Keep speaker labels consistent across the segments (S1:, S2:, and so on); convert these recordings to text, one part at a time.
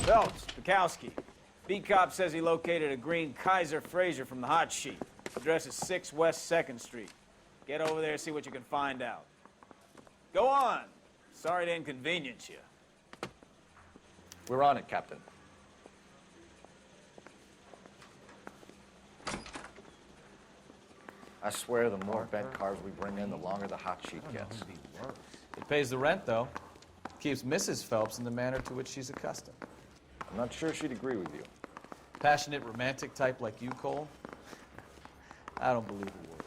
S1: Phelps, Bukowski. B-Cop says he located a green Kaiser Frazer from the hot sheet. Address is 6 West 2nd Street. Get over there and see what you can find out. Go on. Sorry to inconvenience you.
S2: We're on it, Captain. I swear the more bent cars we bring in, the longer the hot sheet gets.
S3: It pays the rent, though. Keeps Mrs. Phelps in the manner to which she's accustomed.
S2: I'm not sure she'd agree with you.
S3: Passionate, romantic type like you, Cole? I don't believe a word.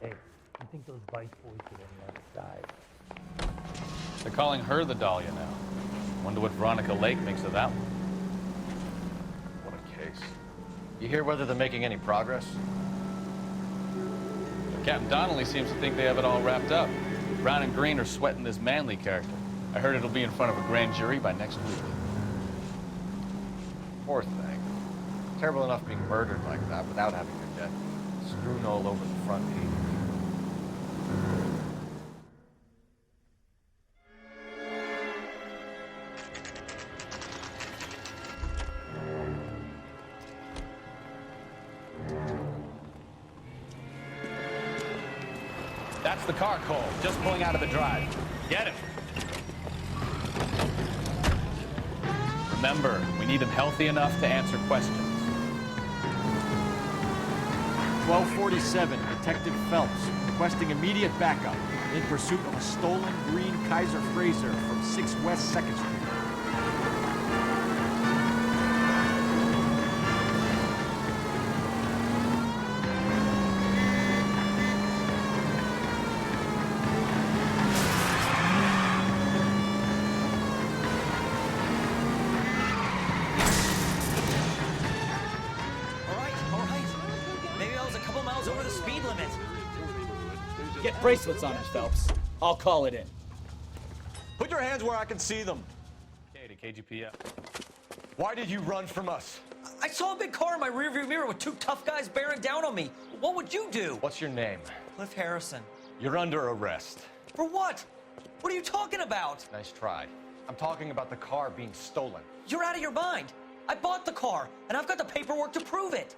S4: Hey, you think those Vice boys get any other side?
S3: They're calling her the Dahlia now. Wonder what Veronica Lake makes of that one.
S2: What a case. You hear whether they're making any progress?
S3: Captain Donnelly seems to think they have it all wrapped up. Brown and Green are sweating this Manley character. I heard it'll be in front of a grand jury by next week.
S2: Poor thing. Terrible enough being murdered like that without having your death strewn all over the front page.
S3: That's the car, Cole. Just pulling out of the drive. Get him. Remember, we need him healthy enough to answer questions.
S5: 1247, Detective Phelps, requesting immediate backup in pursuit of a stolen green Kaiser Frazer from 6 West 2nd Street.
S6: Get bracelets on us, Phelps. I'll call it in.
S5: Put your hands where I can see them.
S3: Okay, to KGPF.
S5: Why did you run from us?
S7: I saw a big car in my rearview mirror with 2 tough guys bearing down on me. What would you do?
S2: What's your name?
S7: Cliff Harrison.
S5: You're under arrest.
S7: For what? What are you talking about?
S2: Nice try. I'm talking about the car being stolen.
S7: You're out of your mind. I bought the car, and I've got the paperwork to prove it.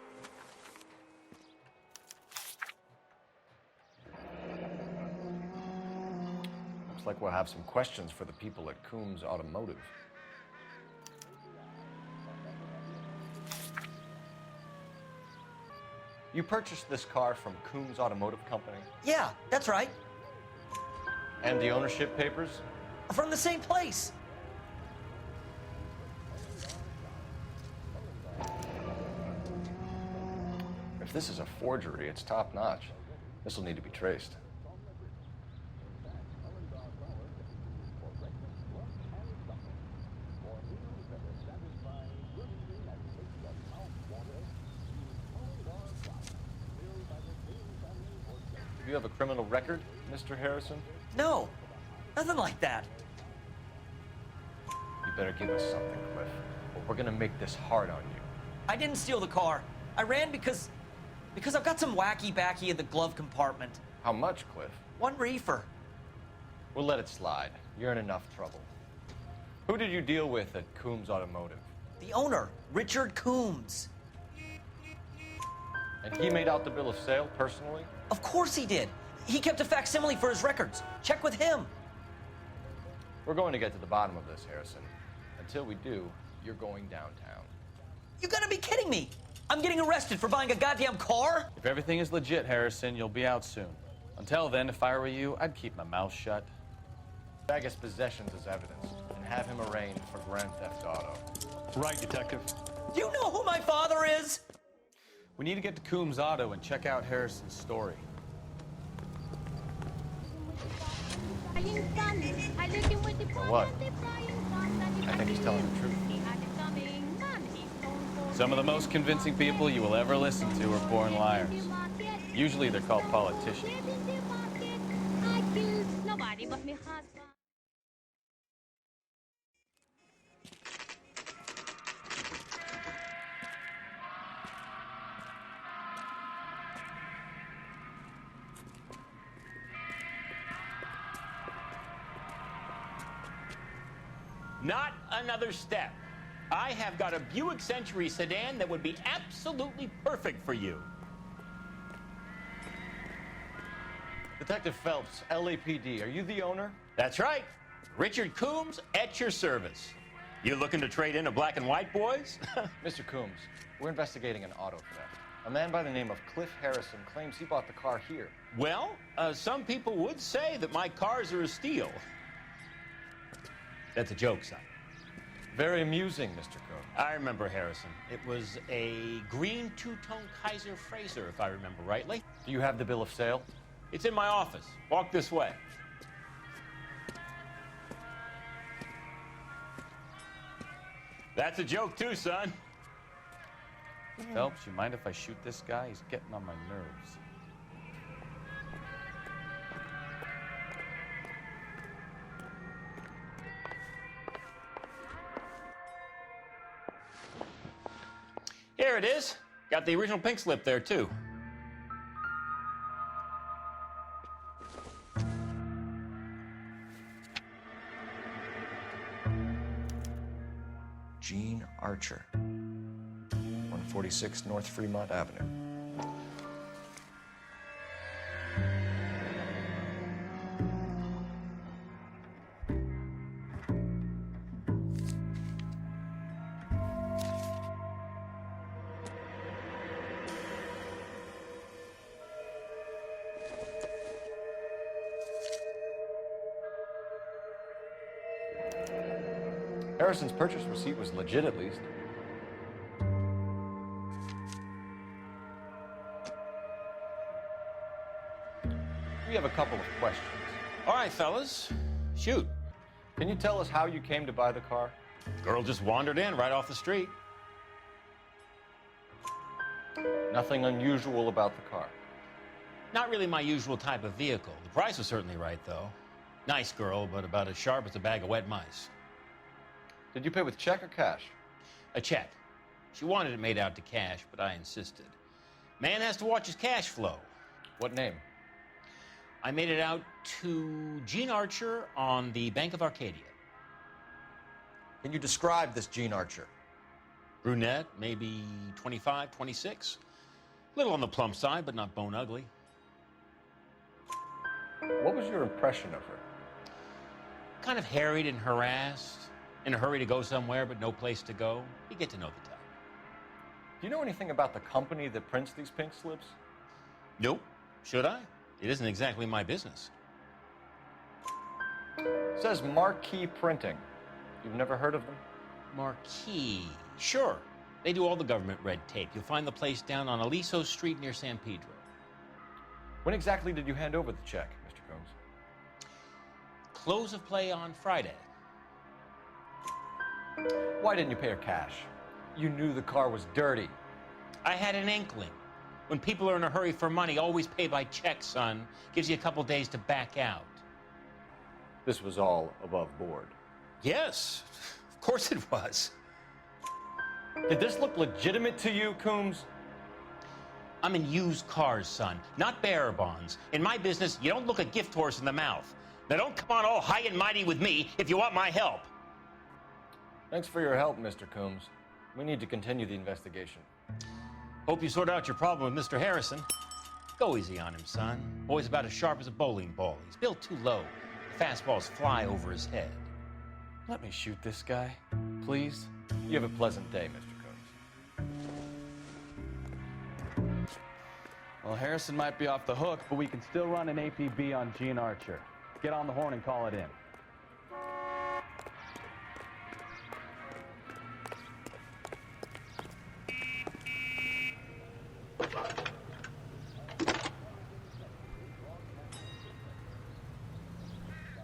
S2: Looks like we'll have some questions for the people at Coombs Automotive. You purchased this car from Coombs Automotive Company?
S7: Yeah, that's right.
S2: And the ownership papers?
S7: From the same place.
S2: If this is a forgery, it's top-notch. This will need to be traced. Do you have a criminal record, Mr. Harrison?
S7: No, nothing like that.
S2: You better give us something, Cliff, or we're gonna make this hard on you.
S7: I didn't steal the car. I ran because I've got some wacky backy in the glove compartment.
S2: How much, Cliff?
S7: 1 reefer.
S2: We'll let it slide. You're in enough trouble. Who did you deal with at Coombs Automotive?
S7: The owner, Richard Coombs.
S2: And he made out the bill of sale personally?
S7: Of course he did. He kept a facsimile for his records. Check with him.
S2: We're going to get to the bottom of this, Harrison. Until we do, you're going downtown.
S7: You gotta be kidding me. I'm getting arrested for buying a goddamn car?
S3: If everything is legit, Harrison, you'll be out soon. Until then, if I were you, I'd keep my mouth shut.
S2: Bag his possessions as evidence and have him arraigned for Grand Theft Auto.
S5: Right, Detective.
S7: Do you know who my father is?
S3: We need to get to Coombs Auto and check out Harrison's story.
S2: For what? I think he's telling the truth.
S3: Some of the most convincing people you will ever listen to are born liars. Usually they're called politicians.
S8: Not another step. I have got a Buick Century sedan that would be absolutely perfect for you.
S2: Detective Phelps, LAPD, are you the owner?
S8: That's right. Richard Coombs at your service. You looking to trade in a black and white, boys?
S2: Mr. Coombs, we're investigating an auto theft. A man by the name of Cliff Harrison claims he bought the car here.
S8: Well, some people would say that my cars are a steal. That's a joke, son.
S2: Very amusing, Mr. Coombs.
S8: I remember Harrison. It was a green two-tone Kaiser Frazer, if I remember rightly.
S2: Do you have the bill of sale?
S8: It's in my office. Walk this way. That's a joke too, son.
S3: Phelps, you mind if I shoot this guy? He's getting on my nerves.
S8: Here it is. Got the original pink slip there, too.
S2: Gene Archer, 146 North Fremont Avenue. Harrison's purchase receipt was legit, at least. We have a couple of questions.
S8: All right, fellas. Shoot.
S2: Can you tell us how you came to buy the car?
S8: Girl just wandered in right off the street.
S2: Nothing unusual about the car.
S8: Not really my usual type of vehicle. The price was certainly right, though. Nice girl, but about as sharp as a bag of wet mice.
S2: Did you pay with check or cash?
S8: A check. She wanted it made out to cash, but I insisted. Man has to watch his cash flow.
S2: What name?
S8: I made it out to Gene Archer on the Bank of Arcadia.
S2: Can you describe this Gene Archer?
S8: Brunette, maybe 25, 26. Little on the plump side, but not bone ugly.
S2: What was your impression of her?
S8: Kind of harried and harassed. In a hurry to go somewhere, but no place to go. You get to know the type.
S2: Do you know anything about the company that prints these pink slips?
S8: Nope. Should I? It isn't exactly my business.
S2: It says Marquee Printing. You've never heard of them?
S8: Marquee. Sure. They do all the government red tape. You'll find the place down on Aliso Street near San Pedro.
S2: When exactly did you hand over the check, Mr. Combs?
S8: Close of play on Friday.
S2: Why didn't you pay her cash? You knew the car was dirty.
S8: I had an inkling. When people are in a hurry for money, always pay by check, son. Gives you a couple days to back out.
S2: This was all above board.
S8: Yes, of course it was.
S2: Did this look legitimate to you, Coombs?
S8: I'm in used cars, son, not bearer bonds. In my business, you don't look a gift horse in the mouth. Now don't come on all high and mighty with me if you want my help.
S2: Thanks for your help, Mr. Coombs. We need to continue the investigation.
S8: Hope you sort out your problem with Mr. Harrison. Go easy on him, son. Boy's about as sharp as a bowling ball. He's built too low. The fastballs fly over his head.
S3: Let me shoot this guy, please.
S2: You have a pleasant day, Mr. Coombs.
S3: Well, Harrison might be off the hook, but we can still run an APB on Gene Archer. Get on the horn and call it in.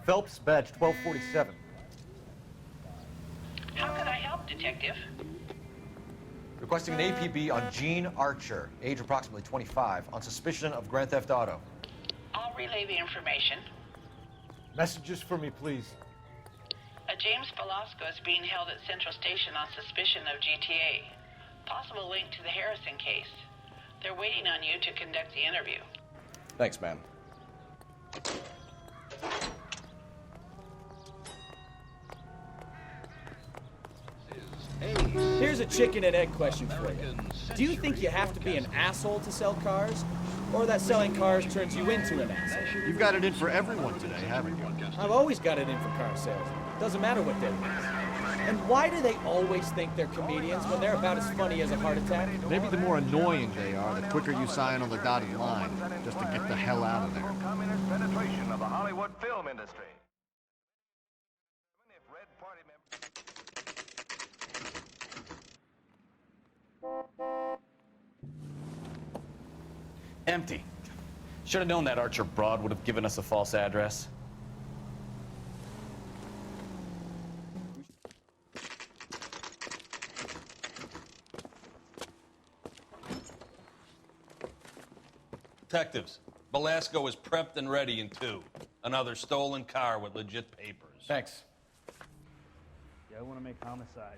S2: Phelps, badge 1247.
S9: How can I help, Detective?
S2: Requesting an APB on Gene Archer, age approximately 25, on suspicion of grand theft auto.
S9: I'll relay the information.
S5: Messages for me, please.
S9: A James Velasco is being held at Central Station on suspicion of GTA. Possible link to the Harrison case. They're waiting on you to conduct the interview.
S2: Thanks, ma'am.
S6: Here's a chicken and egg question for you. Do you think you have to be an asshole to sell cars? Or that selling cars turns you into an asshole?
S5: You've got it in for everyone today, haven't you?
S6: I've always got it in for car sales. Doesn't matter what they want. And why do they always think they're comedians when they're about as funny as a heart attack?
S5: Maybe the more annoying they are, the quicker you sign on the dotted line, just to get the hell out of there.
S10: Communist penetration of the Hollywood film industry.
S3: Empty. Should have known that Archer broad would have given us a false address.
S11: Detectives, Velasco is prepped and ready in 2. Another stolen car with legit papers.
S2: Thanks.
S4: Yeah, I want to make homicide.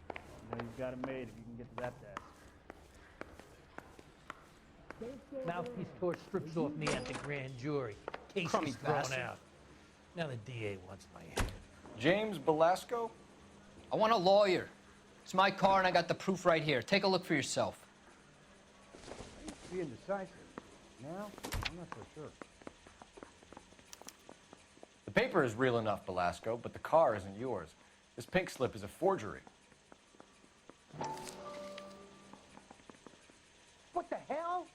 S4: You know you've got it made if you can get to that desk. Mouthpiece torch strips off me at the grand jury. Case
S7: Crummy
S4: is thrown
S7: bastard.
S4: out. Now the DA wants my head.
S2: James Velasco?
S7: I want a lawyer. It's my car and I got the proof right here. Take a look for yourself.
S4: Be indecisive. Now, I'm not so sure.
S2: The paper is real enough, Velasco, but the car isn't yours. This pink slip is a forgery.
S4: What the hell?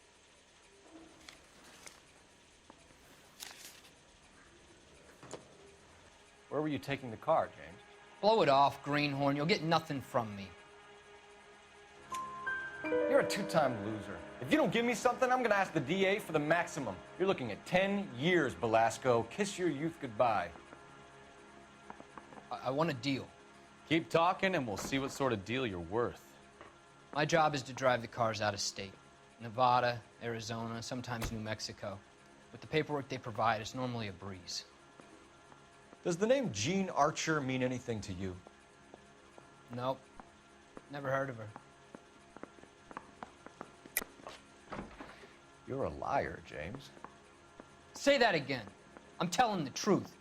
S2: Where were you taking the car, James?
S7: Blow it off, greenhorn. You'll get nothing from me.
S2: You're a two-time loser. If you don't give me something, I'm gonna ask the DA for the maximum. You're looking at 10 years, Velasco. Kiss your youth goodbye.
S7: I want a deal.
S3: Keep talking and we'll see what sort of deal you're worth.
S7: My job is to drive the cars out of state. Nevada, Arizona, sometimes New Mexico. With the paperwork they provide, it's normally a breeze.
S2: Does the name Jean Archer mean anything to you?
S7: Nope. Never heard of her.
S2: You're a liar, James.
S7: Say that again. I'm telling the truth.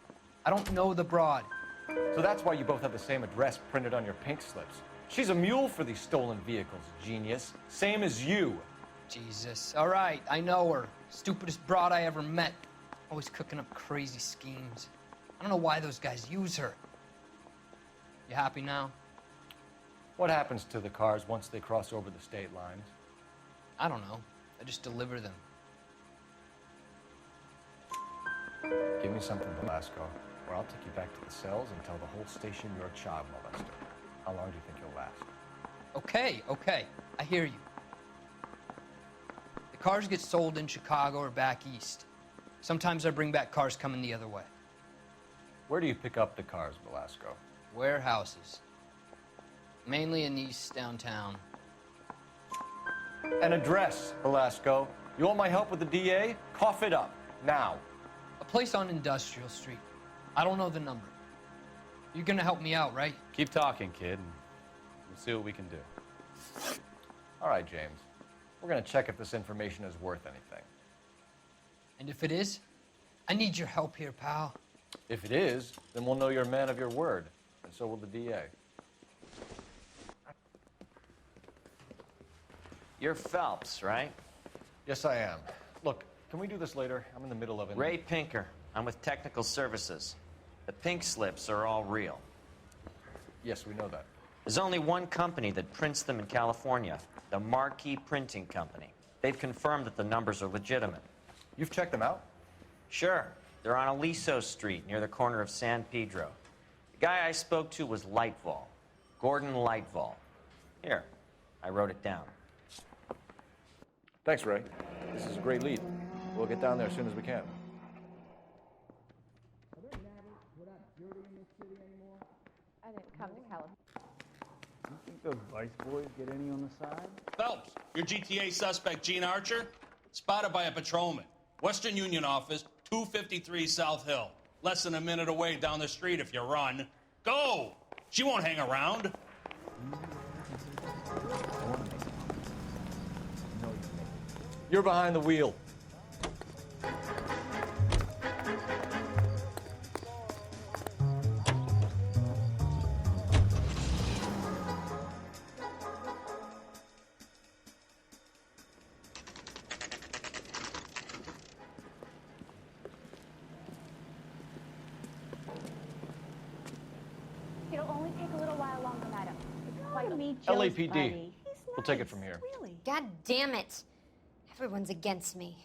S7: I don't know the broad.
S2: So that's why you both have the same address printed on your pink slips. She's a mule for these stolen vehicles, genius. Same as you.
S7: Jesus. All right, I know her. Stupidest broad I ever met. Always cooking up crazy schemes. I don't know why those guys use her. You happy now?
S2: What happens to the cars once they cross over the state lines?
S7: I don't know. I just deliver them.
S2: Give me something, Velasco, or I'll take you back to the cells and tell the whole station you're a child molester. How long do you think you'll last?
S7: Okay. I hear you. The cars get sold in Chicago or back east. Sometimes I bring back cars coming the other way.
S2: Where do you pick up the cars, Velasco?
S7: Warehouses. Mainly in East downtown.
S2: An address, Velasco. You want my help with the DA? Cough it up, now.
S7: A place on Industrial Street. I don't know the number. You're gonna help me out, right?
S3: Keep talking, kid, and we'll see what we can do.
S2: All right, James. We're gonna check if this information is worth anything.
S7: And if it is, I need your help here, pal.
S2: If it is, then we'll know you're a man of your word, and so will the DA.
S12: You're Phelps, right?
S2: Yes, I am. Look, can we do this later? I'm in the middle of it.
S12: Ray Pinker. I'm with Technical Services. The pink slips are all real.
S2: Yes, we know that.
S12: There's only one company that prints them in California, the Marquee Printing Company. They've confirmed that the numbers are legitimate.
S2: You've checked them out?
S12: Sure. They're on Aliso Street, near the corner of San Pedro. The guy I spoke to was Lightval. Gordon Lightval. Here, I wrote it down.
S2: Thanks, Ray. This is a great lead. We'll get down there as soon as we can.
S13: I didn't come to California.
S4: You think those Vice boys get any on the side?
S11: Phelps, your GTA suspect, Gene Archer, spotted by a patrolman. Western Union office, 253 South Hill. Less than a minute away down the street if you run. Go! She won't hang around.
S2: You're behind the wheel. LAPD. We'll take it from here.
S14: God damn it. Everyone's against me.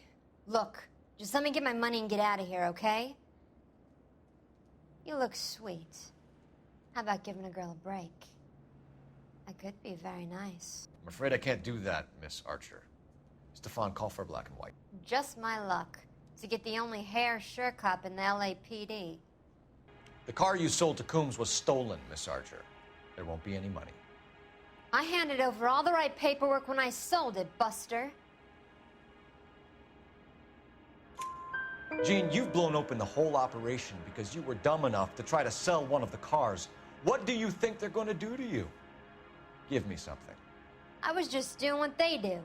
S14: Look, just let me get my money and get out of here, okay? You look sweet. How about giving a girl a break? I could be very nice.
S2: I'm afraid I can't do that, Miss Archer. Stefan, call for black and white.
S14: Just my luck to get the only hair sure cop in the LAPD.
S2: The car you sold to Coombs was stolen, Miss Archer. There won't be any money.
S14: I handed over all the right paperwork when I sold it, Buster.
S2: Jean, you've blown open the whole operation because you were dumb enough to try to sell one of the cars. What do you think they're going to do to you? Give me something.
S14: I was just doing what they do.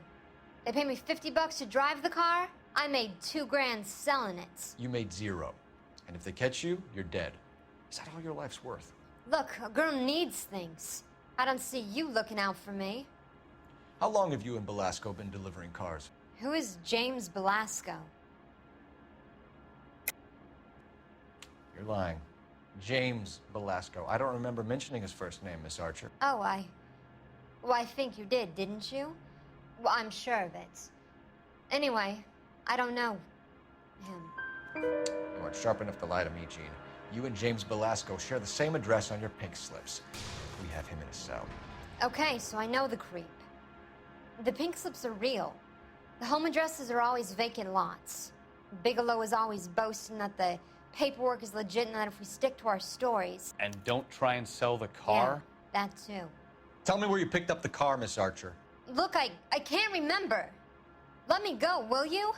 S14: They paid me $50 to drive the car. I made $2 grand selling it.
S2: You made $0. And if they catch you, you're dead. Is that all your life's worth?
S14: Look, a girl needs things. I don't see you looking out for me.
S2: How long have you and Belasco been delivering cars?
S14: Who is James Belasco?
S2: You're lying. James Belasco. I don't remember mentioning his first name, Miss Archer.
S14: Oh, Well, I think you did, didn't you? Well, I'm sure of it. Anyway, I don't know him.
S2: You weren't sharp enough to lie to me, Jean. You and James Belasco share the same address on your pink slips. We have him in a cell.
S14: Okay, so I know the creep. The pink slips are real. The home addresses are always vacant lots. Bigelow is always boasting that the paperwork is legit and that if we stick to our stories...
S3: And don't try and sell the car?
S14: Yeah, that too.
S2: Tell me where you picked up the car, Miss Archer.
S14: Look, I can't remember. Let me go, will you?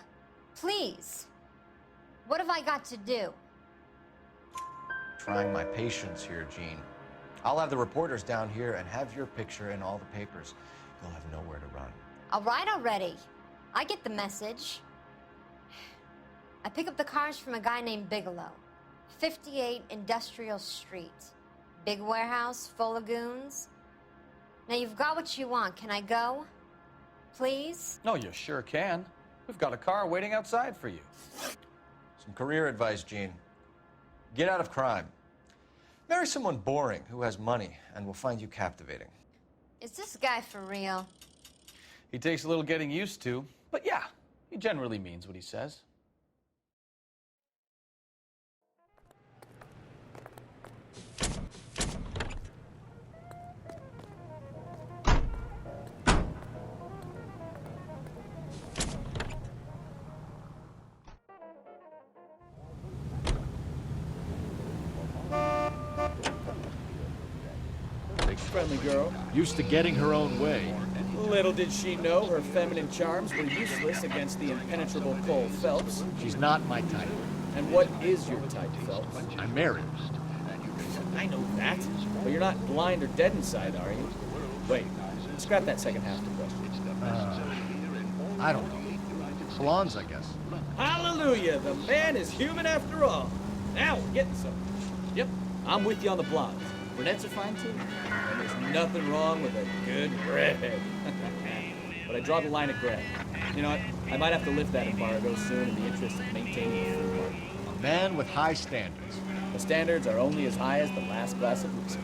S14: Please. What have I got to do?
S2: Trying my patience here, Jean. I'll have the reporters down here and have your picture in all the papers. You'll have nowhere to run.
S14: All right already. I get the message. I pick up the cars from a guy named Bigelow. 58 Industrial Street. Big warehouse full of goons. Now you've got what you want. Can I go? Please?
S3: No, you sure can. We've got a car waiting outside for you.
S2: Some career advice, Jean. Get out of crime. Marry someone boring who has money and will find you captivating.
S14: Is this guy for real?
S3: He takes a little getting used to, but yeah, he generally means what he says.
S6: Friendly girl.
S5: Used to getting her own way.
S6: Little did she know her feminine charms were useless against the impenetrable Cole Phelps.
S5: She's not my type.
S6: And what is your type, Phelps?
S5: I'm married.
S6: I know that, but you're not blind or dead inside, are you? Wait, scrap that second half of the question.
S5: I don't know. Salons, I guess.
S6: Hallelujah! The man is human after all. Now we're getting something. Yep, I'm with you on the blondes. Brunettes are fine too. And there's nothing wrong with a good redhead. But I draw the line at gray. You know what? I might have to lift that embargo soon in the interest of maintaining the free market.
S5: A man with high standards.
S6: The standards are only as high as the last glass of whiskey.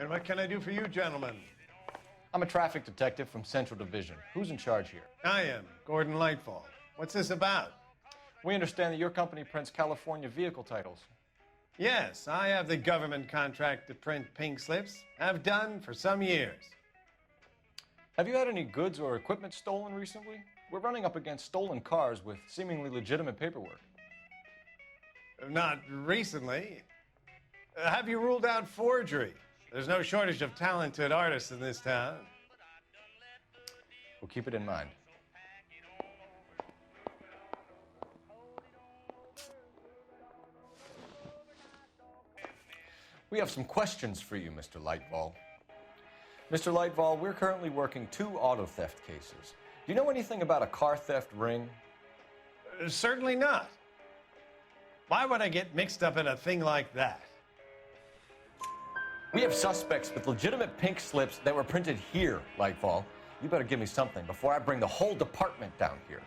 S10: And what can I do for you, gentlemen?
S2: I'm a traffic detective from Central Division. Who's in charge here?
S10: I am, Gordon Lightfall. What's this about?
S2: We understand that your company prints California vehicle titles.
S10: Yes, I have the government contract to print pink slips. Have done for some years.
S2: Have you had any goods or equipment stolen recently? We're running up against stolen cars with seemingly legitimate paperwork.
S10: Not recently. Have you ruled out forgery? There's no shortage of talented artists in this town.
S2: We'll keep it in mind. We have some questions for you, Mr. Lightfall. Mr. Lightfall, we're currently working 2 auto theft cases. Do you know anything about a car theft ring?
S10: Certainly not. Why would I get mixed up in a thing like that?
S2: We have suspects with legitimate pink slips that were printed here, Lightfall. You better give me something before I bring the whole department down here.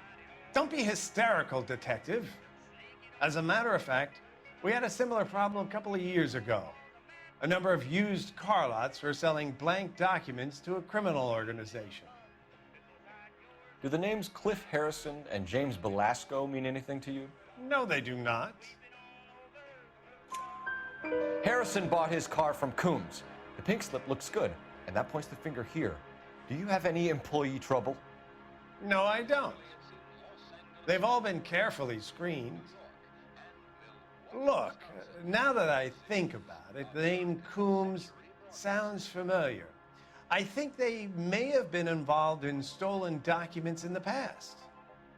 S10: Don't be hysterical, Detective. As a matter of fact, we had a similar problem a couple of years ago. A number of used car lots were selling blank documents to a criminal organization.
S2: Do the names Cliff Harrison and James Belasco mean anything to you?
S10: No, they do not.
S2: Harrison bought his car from Coombs. The pink slip looks good, and that points the finger here. Do you have any employee trouble?
S10: No, I don't. They've all been carefully screened. Look, now that I think about it, the name Coombs sounds familiar. I think they may have been involved in stolen documents in the past.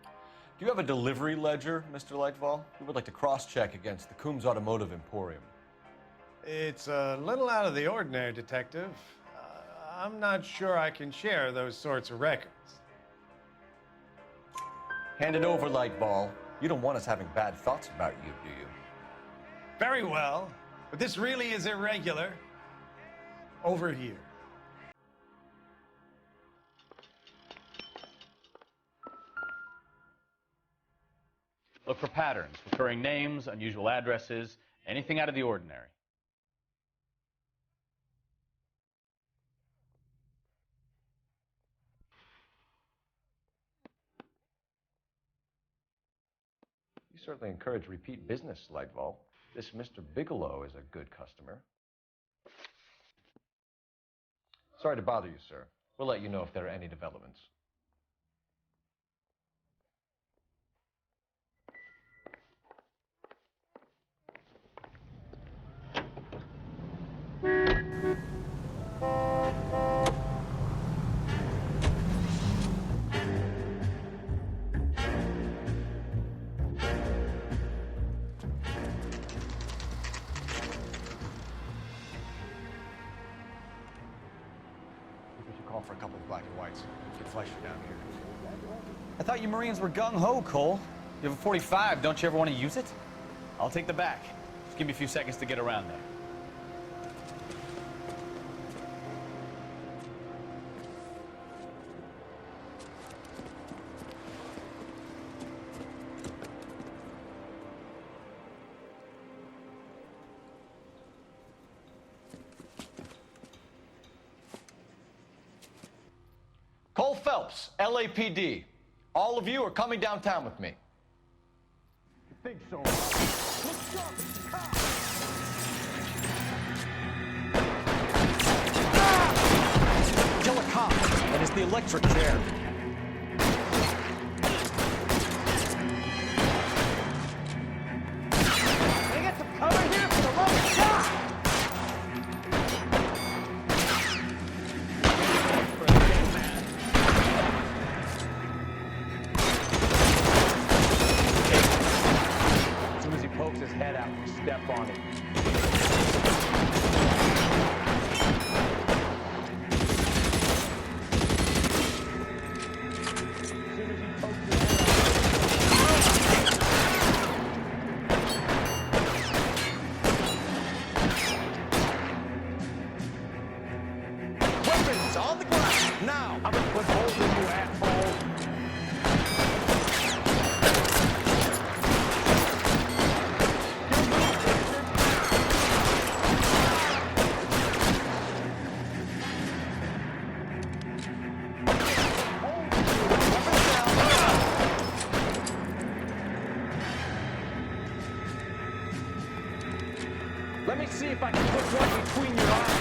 S2: Do you have a delivery ledger, Mr. Lightfall? We would like to cross-check against the Coombs Automotive Emporium.
S10: It's a little out of the ordinary, Detective. I'm not sure I can share those sorts of records.
S2: Hand it over, Lightball. You don't want us having bad thoughts about you, do you?
S10: Very well, but this really is irregular. Over here.
S3: Look for patterns, recurring names, unusual addresses, anything out of the ordinary.
S2: You certainly encourage repeat business, Lightball. This Mr. Bigelow is a good customer. Sorry to bother you, sir. We'll let you know if there are any developments.
S5: For a couple of black and whites. Get Fleischer down here.
S15: I thought you Marines were gung-ho, Cole. You have a 45. Don't you ever want to use it?
S3: I'll take the back. Just give me a few seconds to get around there.
S2: Cole Phelps, LAPD. All of you are coming downtown with me.
S5: You think so?
S15: Kill a cop. That is the electric chair.
S6: Can I get some cover here for the love of God?
S3: His head out and step on it.
S15: Weapons on the ground. Now.
S3: I'm gonna put holes in you, asshole.
S15: Let me see if I can put one between your eyes.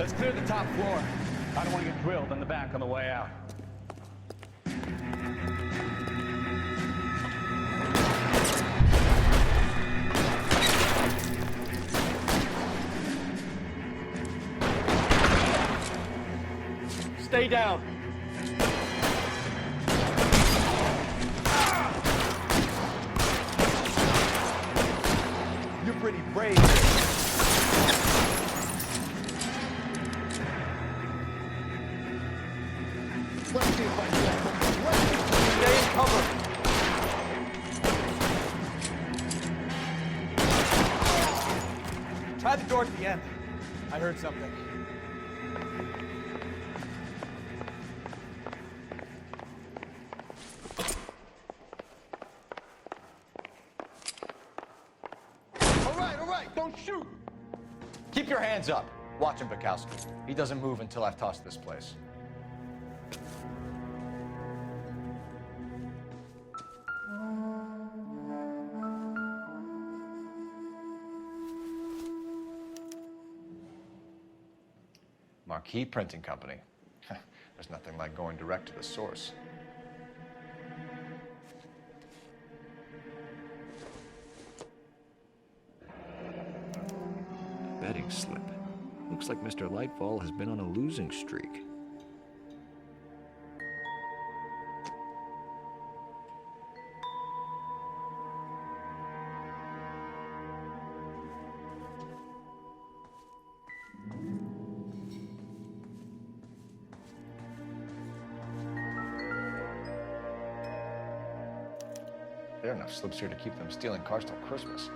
S3: Let's clear the top floor. I don't want to get drilled in the back on the way out.
S15: Stay down.
S5: You're pretty brave.
S15: Let's see if I can stay in cover.
S5: Try the door at the end. I heard something.
S2: All right, don't shoot! Keep your hands up. Watch him, Bukowski. He doesn't move until I've tossed this place. Marquee Printing Company. There's nothing like going direct to the source.
S5: Betting slip. Looks like Mr. Lightfall has been on a losing streak.
S2: There are enough slips here to keep them stealing cars till Christmas.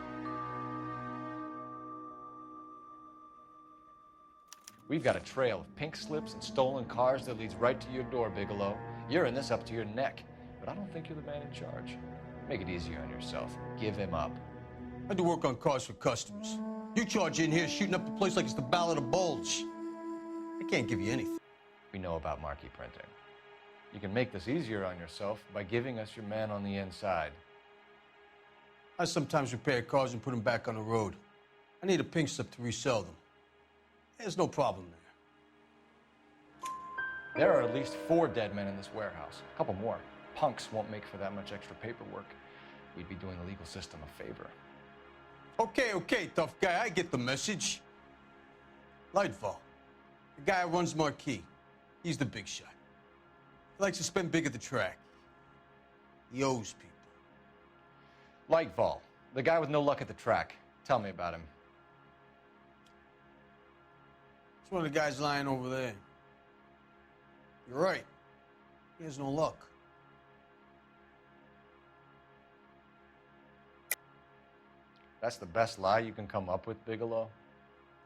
S2: We've got a trail of pink slips and stolen cars that leads right to your door, Bigelow. You're in this up to your neck, but I don't think you're the man in charge. Make it easier on yourself. Give him up.
S16: I do work on cars for customers. You charge in here shooting up the place like it's the Ballad of Bulge. I can't give you anything.
S2: We know about marquee printing. You can make this easier on yourself by giving us your man on the inside.
S16: I sometimes repair cars and put them back on the road. I need a pink slip to resell them. There's no problem there.
S2: There are at least 4 dead men in this warehouse. A couple more. Punks won't make for that much extra paperwork. We'd be doing the legal system a favor.
S16: Okay, tough guy. I get the message. Lightfall, the guy who runs Marquee. He's the big shot. He likes to spend big at the track. He owes people.
S2: Lightfall, the guy with no luck at the track. Tell me about him.
S16: It's one of the guys lying over there. You're right. He has no luck.
S2: That's the best lie you can come up with, Bigelow?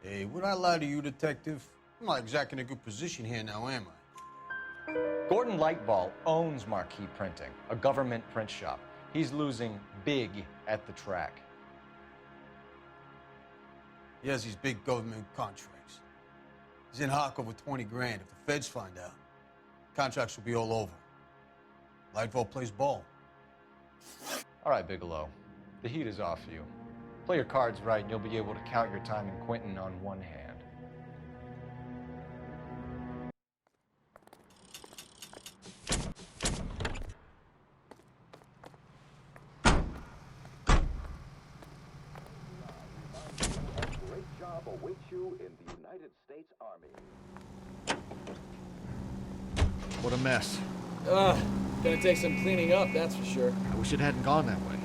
S16: Hey, would I lie to you, detective? I'm not exactly in a good position here now, am I?
S2: Gordon Lightfall owns Marquee Printing, a government print shop. He's losing big at the track.
S16: He has these big government contracts. He's in hock over 20 grand. If the feds find out, contracts will be all over. Lightfall plays ball.
S2: All right, Bigelow. The heat is off you. Play your cards right and you'll be able to count your time in Quentin on one hand.
S17: Awaits you in the United States Army.
S5: What a mess.
S6: Gonna take some cleaning up, that's for sure.
S5: I wish it hadn't gone that way.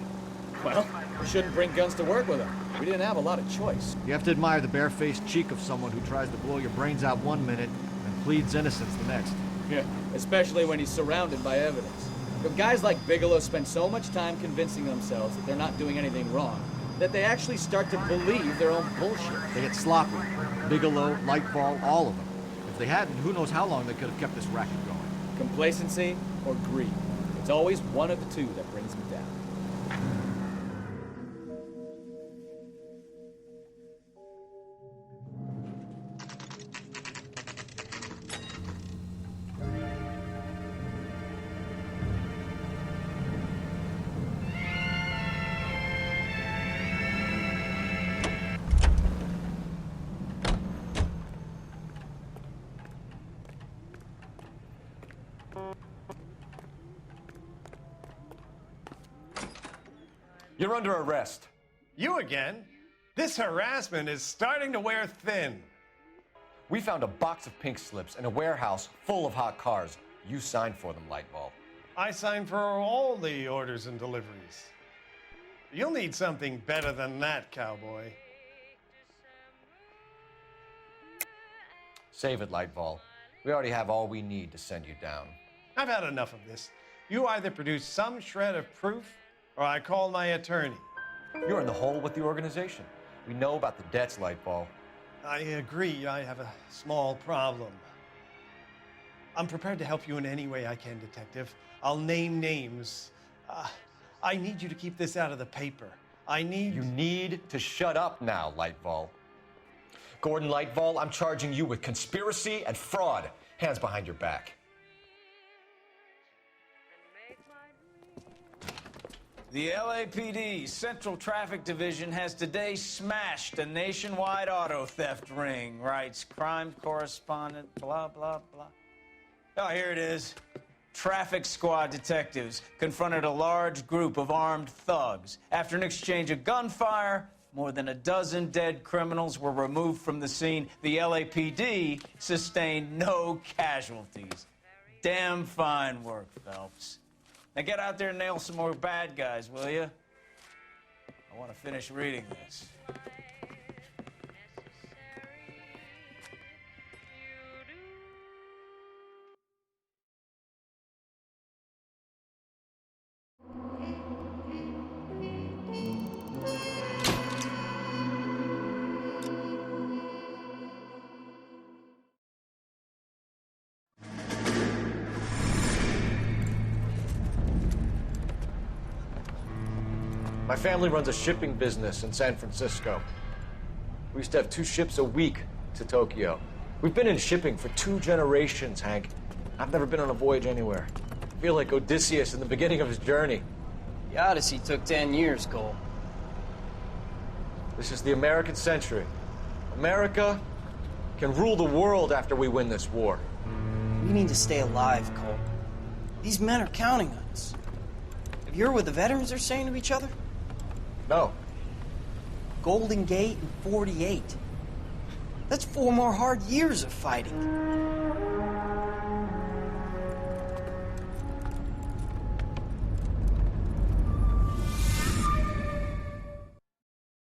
S6: Well, we shouldn't bring guns to work with them. We didn't have a lot of choice.
S5: You have to admire the barefaced cheek of someone who tries to blow your brains out one minute and pleads innocence the next.
S6: Yeah, especially when he's surrounded by evidence. But guys like Bigelow spend so much time convincing themselves that they're not doing anything wrong, that they actually start to believe their own bullshit.
S5: They get sloppy. Bigelow, Lightfall, all of them. If they hadn't, who knows how long they could have kept this racket going.
S6: Complacency or greed. It's always one of the two that brings them down.
S2: You're under arrest.
S10: You again? This harassment is starting to wear thin.
S2: We found a box of pink slips in a warehouse full of hot cars. You signed for them, Lightball.
S10: I signed for all the orders and deliveries. You'll need something better than that, cowboy.
S2: Save it, Lightball. We already have all we need to send you down.
S10: I've had enough of this. You either produce some shred of proof, or I call my attorney.
S2: You're in the hole with the organization. We know about the debts, Lightball.
S10: I agree. I have a small problem. I'm prepared to help you in any way I can, Detective. I'll name names. I need you to keep this out of the paper.
S2: You need to shut up now, Lightball. Gordon Lightball, I'm charging you with conspiracy and fraud. Hands behind your back.
S1: The LAPD Central Traffic Division has today smashed a nationwide auto theft ring, writes crime correspondent, blah, blah, blah. Oh, here it is. Traffic squad detectives confronted a large group of armed thugs. After an exchange of gunfire, more than a dozen dead criminals were removed from the scene. The LAPD sustained no casualties. Damn fine work, Phelps. Now get out there and nail some more bad guys, will you? I want to finish reading this.
S2: My family runs a shipping business in San Francisco. We used to have 2 ships a week to Tokyo. We've been in shipping for 2 generations, Hank. I've never been on a voyage anywhere. I feel like Odysseus in the beginning of his journey.
S18: The Odyssey took 10 years, Cole.
S2: This is the American century. America can rule the world after we win this war.
S18: We need to stay alive, Cole. These men are counting on us. Have you heard what the veterans are saying to each other?
S2: No.
S18: Golden Gate in 48. That's 4 more hard years of fighting.